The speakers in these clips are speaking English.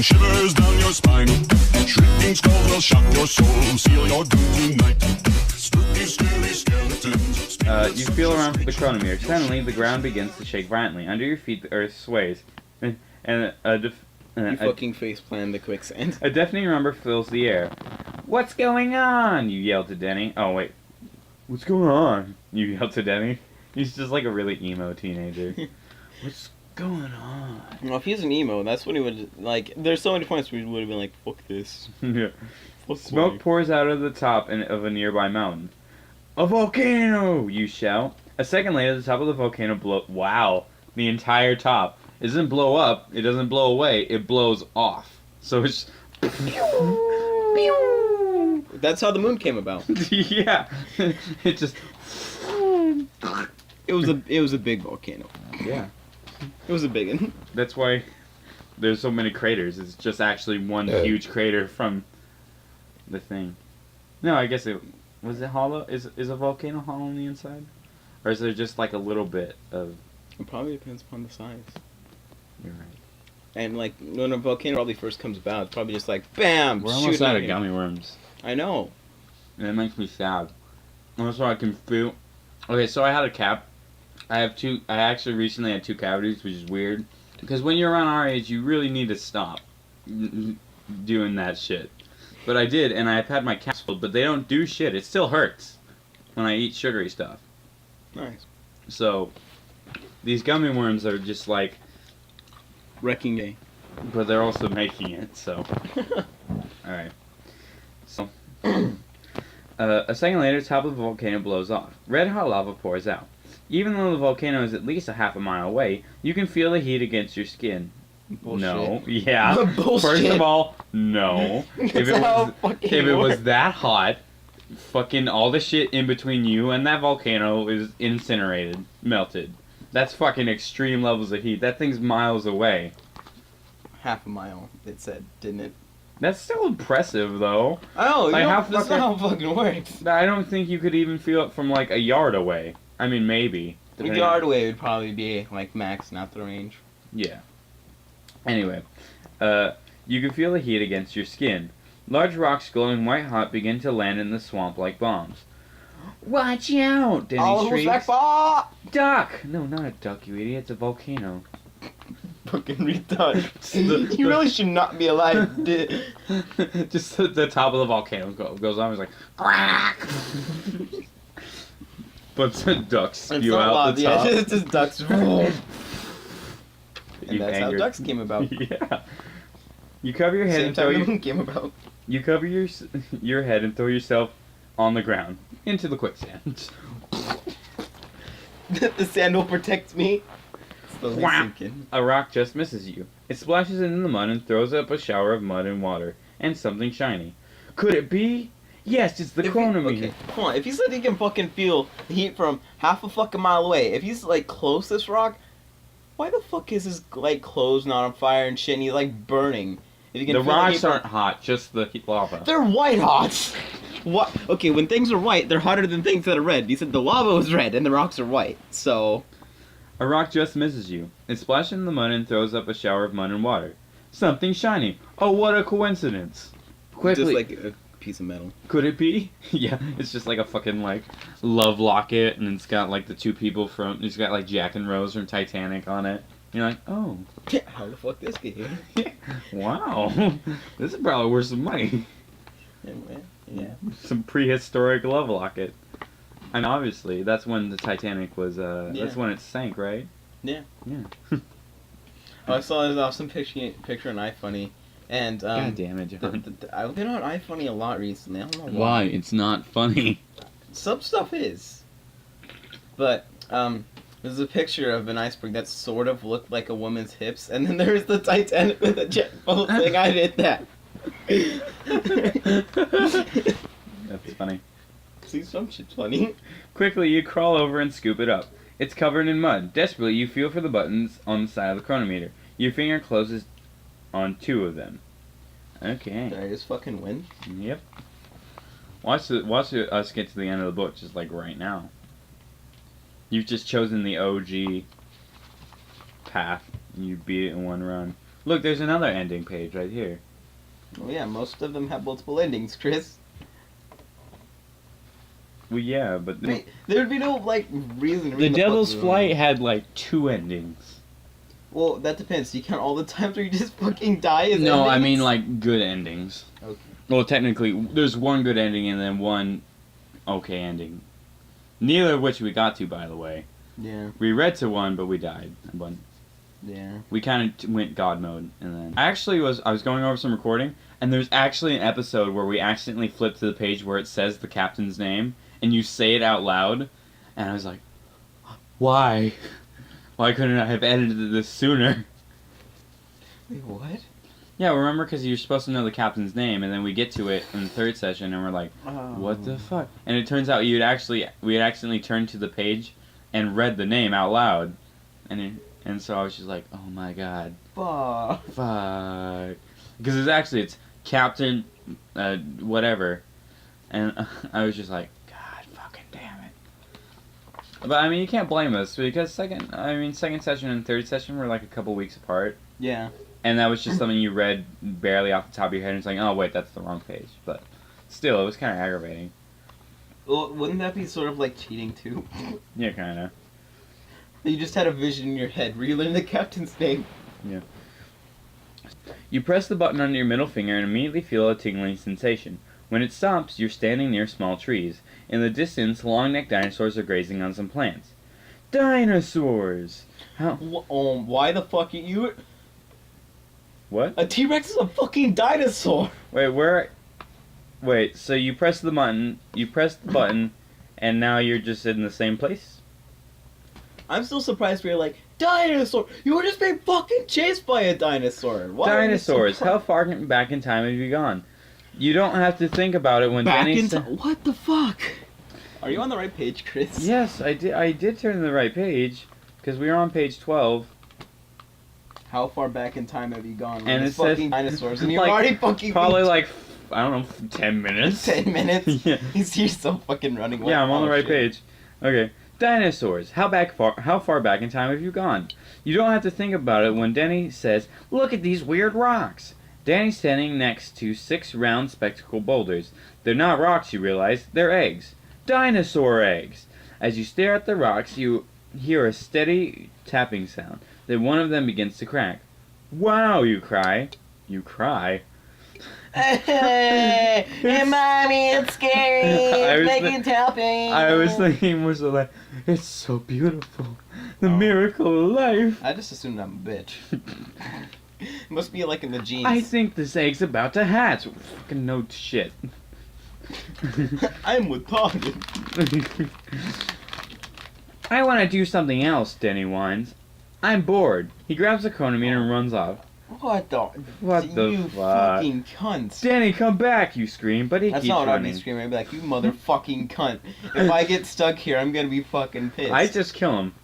send shivers down your spine. Shrieking skulls will shock your soul, seal your doom tonight. Spooky, scary skeletons. You feel around for the chronometer. Suddenly, the ground begins to shake violently. Under your feet, the earth sways. And You fucking faceplant the quicksand. a deafening rumble fills the air. What's going on? You yell to Denny. Oh, wait. What's going on? You yell to Denny. He's just like a really emo teenager. What's going on? Well, if he's an emo, that's what he would, like, there's so many points where he would have been like, fuck this. Yeah. Fuck Smoke boy. pours out of the top of a nearby mountain. A volcano! You shout. A second later, the top of the volcano Wow. The entire top. It doesn't blow up. It doesn't blow away. It blows off. So it's... That's how the moon came about. Yeah. It just... It was a big volcano. Yeah. It was a big one. That's why there's so many craters. It's just actually one huge crater from the thing. No, I guess it... Was it hollow? Is a volcano hollow on the inside? Or is there just like a little bit of... It probably depends upon the size. You're right. And like when a volcano probably first comes about, it's probably just like BAM! We're almost shooting out at of you. gummy worms. I know. And it makes me sad. Also, I can feel... Okay, so I had a cap. I actually recently had 2 cavities, which is weird. Because when you're around our age, you really need to stop doing that shit. But I did, and I've had my caps filled, but they don't do shit. It still hurts when I eat sugary stuff. Nice. So, these gummy worms are just like... Wrecking day. But they're also making it, so... Alright. So... a second later, the top of the volcano blows off. Red hot lava pours out. Even though the volcano is at least a half a mile away, you can feel the heat against your skin. Bullshit. No. Yeah. Bullshit. First of all, no. That's how fucking if it was works. that hot, fucking all the shit in between you and that volcano is incinerated, melted. That's fucking extreme levels of heat. That thing's miles away. Half a mile, it said, didn't it? That's still impressive, though. Oh, Like, how that's not how it fucking works. I don't think you could even feel it from like a yard away. I mean, maybe. A depending yard away would probably be like max, not the range. Yeah. Anyway, you can feel the heat against your skin. Large rocks glowing white hot begin to land in the swamp like bombs. Watch out! Denny shrieks. Duck! No, not a duck, you idiot. It's a volcano. Fucking retard. You really should not be alive. Just the top of the volcano goes on. It's like... Quack! Bunch of ducks spew out the top. Yeah, it's just ducks. And You that's how angered- ducks came about. Yeah. You cover your head Same and throw time the your... moon came about. You cover your head and throw yourself on the ground into the quicksand. The sand will protect me. Slowly Whap. sinking. A rock just misses you. It splashes into the mud and throws up a shower of mud and water and something shiny. Could it be? Yes, it's the chronometer. Okay, hold on. If he said he can fucking feel the heat from half a fucking mile away, if he's like close to this rock, why the fuck is his like clothes not on fire and shit? And he's like burning. If you can The feel rocks heat from- aren't hot, just the lava. They're white hot. What? Okay, when things are white, they're hotter than things that are red. You said the lava was red and the rocks are white, so. A rock just misses you. It splashes in the mud and throws up a shower of mud and water. Something shiny. Oh, what a coincidence. Quickly. Just like a piece of metal. Could it be? Yeah, it's just like a fucking like love locket, and it's got like the 2 people from. It's got like Jack and Rose from Titanic on it. You're like, oh, How the fuck this get here? wow, this is probably worth some money. Yeah. Some prehistoric love locket. And obviously, that's when the Titanic was. Yeah. That's when it sank, right? Yeah. Yeah. I saw this awesome picture on iFunny, and God damn it, John. I've been on iFunny a lot recently. I don't know Why? It's not funny. Some stuff is. But, there's a picture of an iceberg that sort of looked like a woman's hips, and then there's the Titanic with a jet boat thing. I did that. That's funny. See, some shit's funny. Quickly, you crawl over and scoop it up. It's covered in mud. Desperately, you feel for the buttons on the side of the chronometer. Your finger closes on 2 of them. Okay. Did I just fucking win? Yep. Watch us get to the end of the book, just like right now. You've just chosen the OG path, and you beat it in one run. Look, there's another ending page right here. Well, yeah, most of them have multiple endings, Chris. Well, yeah, but Wait, there would be no, like, reason to the read Devil's book. Flight had like 2 endings. Well, that depends. Do you count all the times where you just fucking die as No, I endings? mean like good endings. Okay. Well, technically, there's one good ending and then one okay ending. Neither of which we got to, by the way. Yeah. We read to one, but we died. But Yeah. we kind of went God mode, and then I was going over some recording, and there's actually an episode where we accidentally flipped to the page where it says the captain's name, and you say it out loud, and I was like, why? Why couldn't I have edited this sooner? Wait, what? Yeah, remember, because you're supposed to know the captain's name, and then we get to it in the 3rd session, and we're like, what the fuck? And it turns out we had accidentally turned to the page and read the name out loud, and so I was just like, oh my god, Fuck. because it's Captain, whatever, and I was just like, god fucking damn it. But I mean, you can't blame us because second session and 3rd session were like a couple weeks apart. Yeah. And that was just something you read barely off the top of your head, and it's like, oh wait, that's the wrong page. But still, it was kind of aggravating. Well, wouldn't that be sort of like cheating too? Yeah, kind of. You just had a vision in your head where you learned the captain's name. Yeah. You press the button under your middle finger and immediately feel a tingling sensation. When it stops, you're standing near small trees. In the distance, long-necked dinosaurs are grazing on some plants. Dinosaurs! How? Why the fuck you? What? A T-Rex is a fucking dinosaur. Wait, so you press the button, and now you're just in the same place? I'm still surprised we're like, dinosaur! You were just being fucking chased by a dinosaur. Why Dinosaurs, how far back in time have you gone? You don't have to think about it when Denny What the fuck? Are you on the right page, Chris? Yes, I did turn to the right page, because we were on page 12. How far back in time have you gone? And it fucking says dinosaurs, and you're like, already fucking probably like, I don't know, 10 minutes. 10 minutes. Yeah. You're so fucking running. Yeah, I'm on the right page. Okay. Dinosaurs. How far back in time have you gone? You don't have to think about it when Denny says, "Look at these weird rocks." Danny's standing next to 6 round spectacle boulders. They're not rocks, you realize. They're eggs. Dinosaur eggs. As you stare at the rocks, you hear a steady tapping sound. Then one of them begins to crack. Wow, you cry. You cry. Hey, mommy, it's scary. It's making tapping. I was thinking more so like, it's so beautiful. The miracle of life. I just assumed I'm a bitch. Must be like in the genes. I think this egg's about to hatch. Fucking no shit. I'm retarded. I want to do something else, Denny whines. I'm bored. He grabs a chronometer and runs off. What the You fuck? Fucking cunt. Danny, come back, you scream, but he That's keeps not what I'd running. be screaming. I'd be like, you motherfucking cunt. If I get stuck here, I'm gonna be fucking pissed. I just kill him.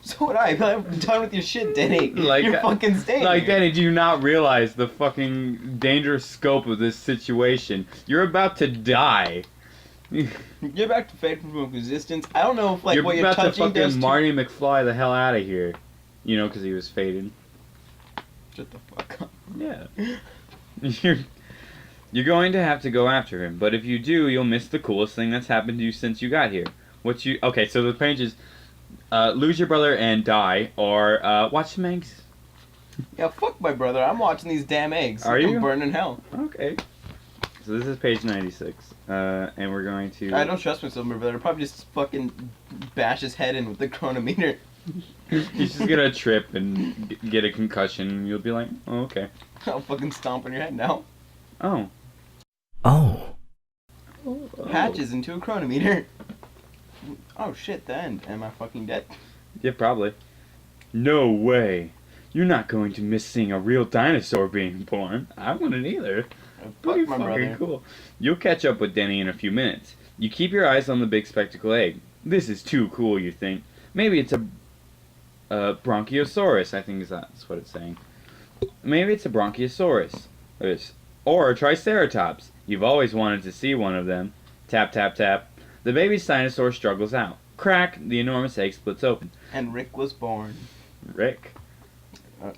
So would I. I'm done with your shit, Denny. Like, You're fucking staying Like, here. Danny, do you not realize the fucking dangerous scope of this situation? You're about to die. You're back to fade from existence. I don't know if like You're what you're about to touching fucking does Marty McFly the hell out of here. You know, because he was faded. Shut the fuck up. Yeah. You're going to have to go after him, but if you do, you'll miss the coolest thing that's happened to you since you got here. Okay, so the pages, lose your brother and die, or watch some eggs. Yeah, fuck my brother. I'm watching these damn eggs. Are you? I'm burning in hell. Okay. So this is page 96, and we're going to... I don't trust myself, my brother. I'll probably just fucking bash his head in with the chronometer. He's just gonna trip and get a concussion, and you'll be like, oh, okay. I'll fucking stomp on your head now. Oh. Oh. Patches into a chronometer. Oh shit, the end. Am I fucking dead? Yeah, probably. No way. You're not going to miss seeing a real dinosaur being born. I wouldn't either. Fuck Pretty my fucking brother. cool. You'll catch up with Denny in a few minutes. You keep your eyes on the big spectacle egg. This is too cool, you think. Maybe it's a Bronchiosaurus, I think that's what it's saying. Maybe it's a Bronchiosaurus. Or a Triceratops. You've always wanted to see one of them. Tap, tap, tap. The baby dinosaur struggles out. Crack! The enormous egg splits open. And Rick was born. Rick.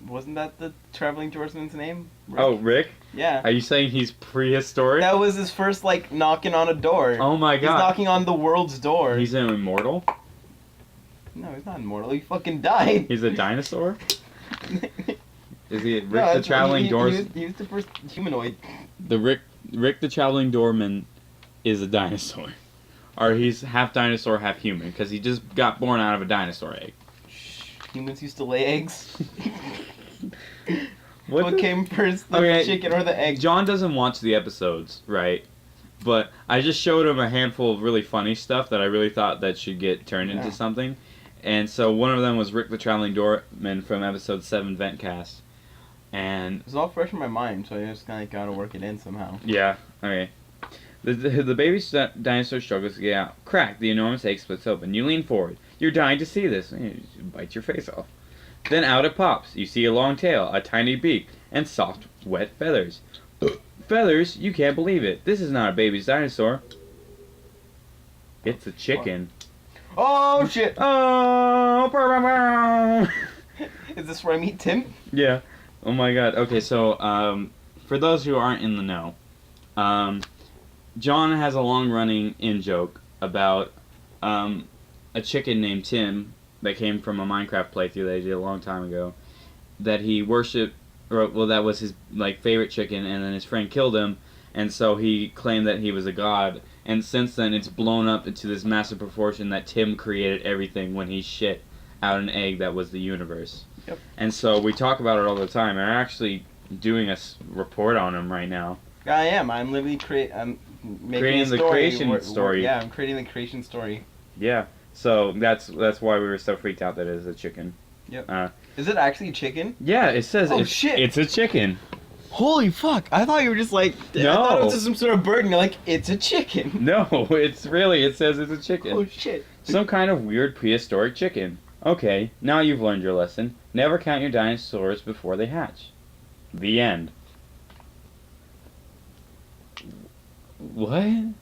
Wasn't that the traveling Georgeman's name? Rick? Oh, Rick? Yeah. Are you saying he's prehistoric? That was his first, like, knocking on a door. Oh my He's god. knocking on the world's door. He's an immortal? No, he's not immortal. He fucking died. He's a dinosaur? Is he Rick No, the Traveling Doorman? He was the first humanoid. Rick the Traveling Doorman is a dinosaur. Or he's half dinosaur, half human, because he just got born out of a dinosaur egg. Humans used to lay eggs. What came first, the chicken or the egg? John doesn't watch the episodes, right? But I just showed him a handful of really funny stuff that I really thought that should get turned into something. And so one of them was Rick the Traveling Doorman from episode 7 Ventcast. And it's all fresh in my mind, so I just kind of gotta work it in somehow. yeah, okay. The baby dinosaur struggles to get out. Crack! The enormous egg splits open. You lean forward. You're dying to see this. You bite your face off. Then out it pops. You see a long tail, a tiny beak, and soft, wet feathers. Feathers? You can't believe it. This is not a baby's dinosaur. It's a chicken. Oh shit! Oh! Is this where I meet Tim? Yeah. Oh my god. Okay, so for those who aren't in the know, John has a long-running in-joke about a chicken named Tim that came from a Minecraft playthrough that he did a long time ago, that he worshipped, or well, that was his like favorite chicken, and then his friend killed him, and so he claimed that he was a god, and since then it's blown up into this massive proportion that Tim created everything when he shit out an egg that was the universe. Yep. And so we talk about it all the time, and I'm actually doing a report on him right now. I am. I'm literally I'm making creating a story. the creation story. Yeah, I'm creating the creation story. Yeah. So that's why we were so freaked out that it is a chicken. Yep. Is it actually chicken? Yeah, it says it's a chicken. Holy fuck! I thought you were just like I thought it was just some sort of bird, and you're like, it's a chicken. No, it says it's a chicken. Oh shit! Some kind of weird prehistoric chicken. Okay, now you've learned your lesson. Never count your dinosaurs before they hatch. The end. What?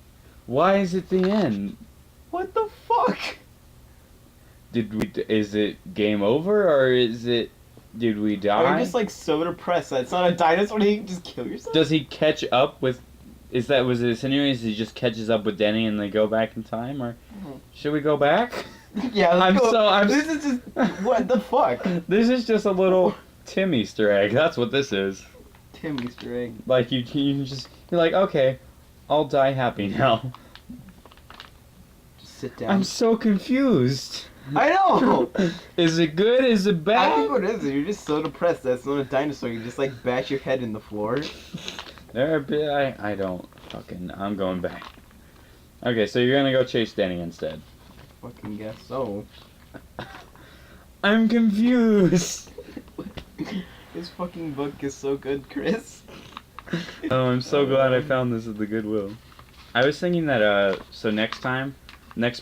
Why is it the end? What the fuck? Is it game over, or did we die? I'm just like so depressed that it's not a dinosaur and you can just kill yourself? Does he catch up with, was it insinuating he just catches up with Denny and they go back in time, or should we go back? Yeah, let's go. This is just, what the fuck? This is just a little Tim Easter egg, that's what this is. Tim Easter egg. Like you're like, okay, I'll die happy now. Just sit down. I'm so confused. I know! Is it good? Is it bad? I think what it is you're just so depressed that it's not a dinosaur, you just like bash your head in the floor. I don't fucking, I'm going back. Okay, so you're gonna go chase Denny instead. Fucking guess so. I'm confused. This fucking book is so good, Chris. Oh, I'm so glad I found this at the Goodwill. I was thinking that, so next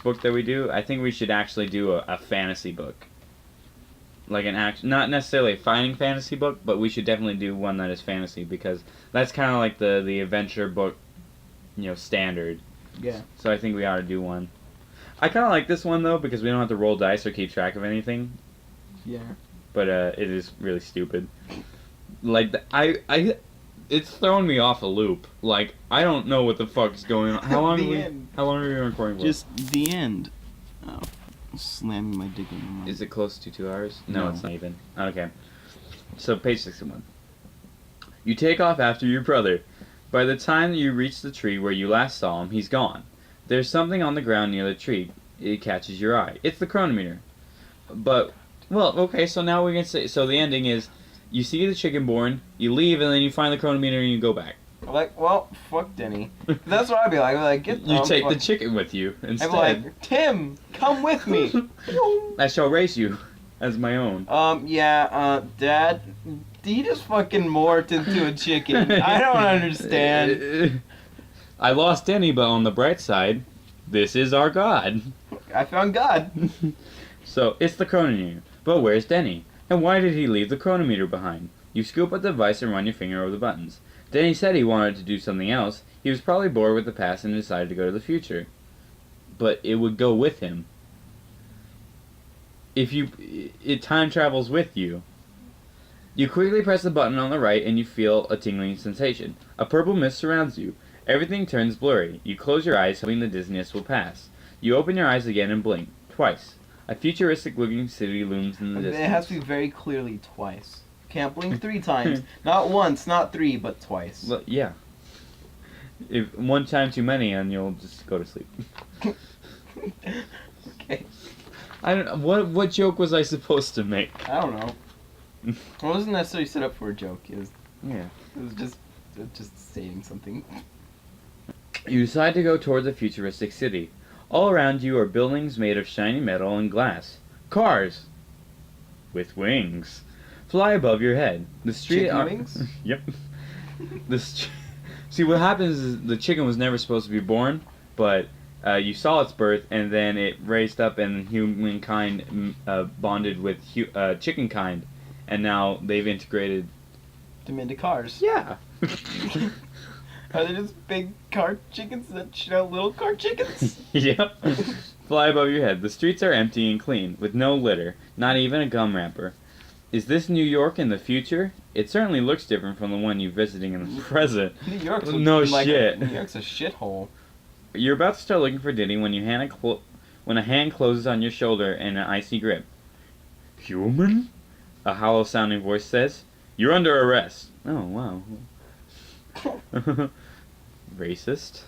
book that we do, I think we should actually do a fantasy book. Like not necessarily a fighting fantasy book, but we should definitely do one that is fantasy, because that's kind of like the adventure book, standard. Yeah. So I think we ought to do one. I kind of like this one, though, because we don't have to roll dice or keep track of anything. Yeah. But it is really stupid. Like, it's throwing me off a loop. Like, I don't know what the fuck's going on. How long are we recording for? Just the end. Oh, slamming my dick in the mic. Is it close to 2 hours? No, No. it's not even. Okay. So, page 61. You take off after your brother. By the time you reach the tree where you last saw him, he's gone. There's something on the ground near the tree. It catches your eye. It's the chronometer. But, well, okay, so now we can say, so the ending is, you see the chicken born, you leave, and then you find the chronometer and you go back. I'm like, well, fuck Denny. That's what I'd be like. I'd be like, get You take the chicken with you instead. I'd be like, Tim, come with me. I shall raise you as my own. Dad, he just fucking morphed into a chicken. I don't understand. I lost Denny, but on the bright side, this is our God. I found God. So, it's the chronometer. But where's Denny? And why did he leave the chronometer behind? You scoop up the device and run your finger over the buttons. Denny said he wanted to do something else. He was probably bored with the past and decided to go to the future. But it would go with him. If it time travels with you. You quickly press the button on the right and you feel a tingling sensation. A purple mist surrounds you. Everything turns blurry. You close your eyes, hoping the dizziness will pass. You open your eyes again and blink. Twice. A futuristic-looking city looms in the distance. It has to be very clearly twice. Can't blink 3 times. Not once, not 3, but twice. Well, yeah. If one time too many, and you'll just go to sleep. Okay. I don't. What joke was I supposed to make? I don't know. It wasn't necessarily set up for a joke. It was just stating something. You decide to go toward the futuristic city. All around you are buildings made of shiny metal and glass. Cars with wings fly above your head. The street Chicken wings? Yep. See, what happens is the chicken was never supposed to be born, but you saw its birth, and then it raised up, and humankind bonded with chicken kind, and now they've integrated Them into cars. Yeah. Are they just big car chickens that shit out little car chickens? Yep. Fly above your head. The streets are empty and clean, with no litter, not even a gum wrapper. Is this New York in the future? It certainly looks different from the one you're visiting in the present. New York's No shit. New York's a shithole. You're about to start looking for Diddy when when a hand closes on your shoulder in an icy grip. Human? A hollow-sounding voice says. You're under arrest. Oh, wow. Racist?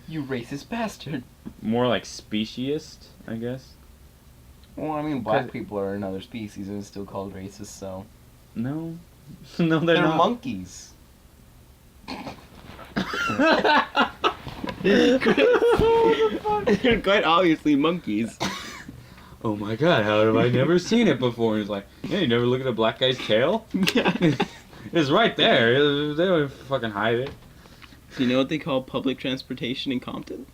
You racist bastard. More like speciesist, I guess. Well, I mean, black people are another species and it's still called racist, so... No. No, they're not. monkeys. They're quite obviously monkeys. Oh my god, how have I never seen it before? And he's like, yeah, you never look at a black guy's tail? Yeah. It's right there. They don't fucking hide it. Do you know what they call public transportation in Compton?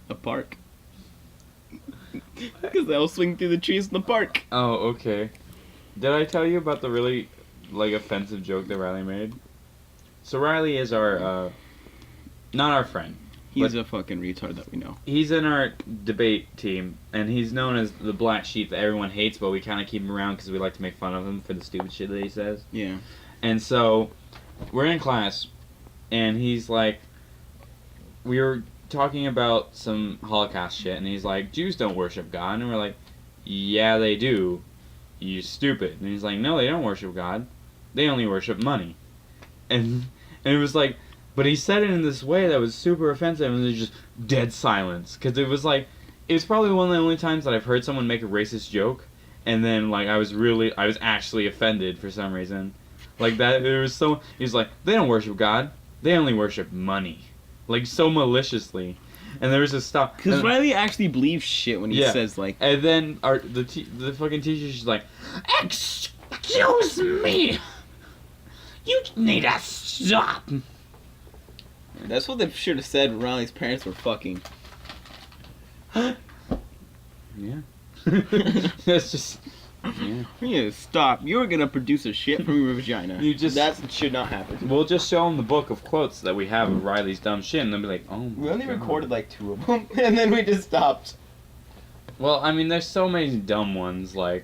A park. Because they'll swing through the trees in the park. Oh, okay. Did I tell you about the really, offensive joke that Riley made? So Riley is our, not our friend. He's a fucking retard that we know. He's in our debate team, and he's known as the black sheep that everyone hates, but we kind of keep him around because we like to make fun of him for the stupid shit that he says. Yeah. And so, we're in class, and he's like, we were talking about some Holocaust shit, and he's like, Jews don't worship God, and we're like, yeah, they do. You stupid. And he's like, no, they don't worship God. They only worship money. And it was like, but he said it in this way that was super offensive, and there's just dead silence. Because it was probably one of the only times that I've heard someone make a racist joke, and then, I was actually offended for some reason. Like that, he's like, they don't worship God, they only worship money. So maliciously. And there was this stop. Because Riley actually believes shit when he says, And then the fucking teacher, she's like, excuse me, you need to stop. That's what they should have said when Riley's parents were fucking. Yeah. That's just... Yeah. You need to stop. You're gonna produce a shit from your vagina. That should not happen. We'll just show them the book of quotes that we have of Riley's dumb shit, and they'll be like, oh my We only God. recorded 2 of them, and then we just stopped. Well, I mean, there's so many dumb ones, I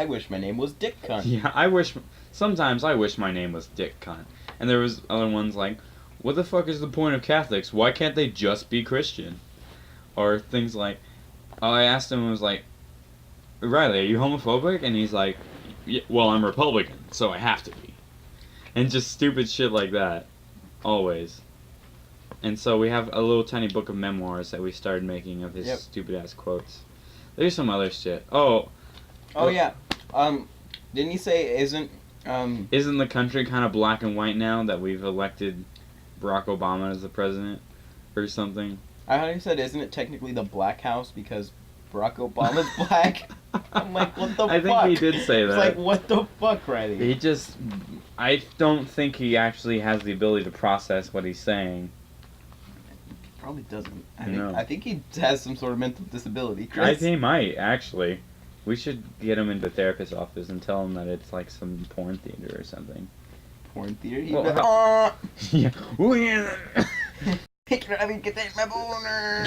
wish my name was Dick Cunt. Yeah, sometimes I wish my name was Dick Cunt. And there was other ones like, what the fuck is the point of Catholics? Why can't they just be Christian? Or things like, I asked him, I was like, Riley, are you homophobic? And he's like, yeah, well, I'm Republican, so I have to be. And just stupid shit like that. Always. And so we have a little tiny book of memoirs that we started making of his stupid-ass quotes. There's some other shit. Oh, yeah. Didn't you say isn't the country kind of black and white now that we've elected Barack Obama as the president? Or something? I thought you said, isn't it technically the Black House because Barack Obama's black? I'm like, what the fuck? I think he did say that. It's like, what the fuck, Riley? I don't think he actually has the ability to process what he's saying. He probably doesn't. No. I think he has some sort of mental disability, Chris. I think he might, actually. We should get him into a therapist's office and tell him that it's like some porn theater or something. Porn theater? Well, yeah. Ooh, yeah. Riley, get that my boner.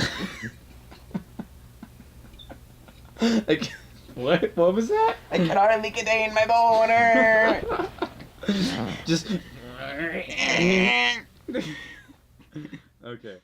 Like, What? What was that? I can hardly contain my boner. Just. Okay.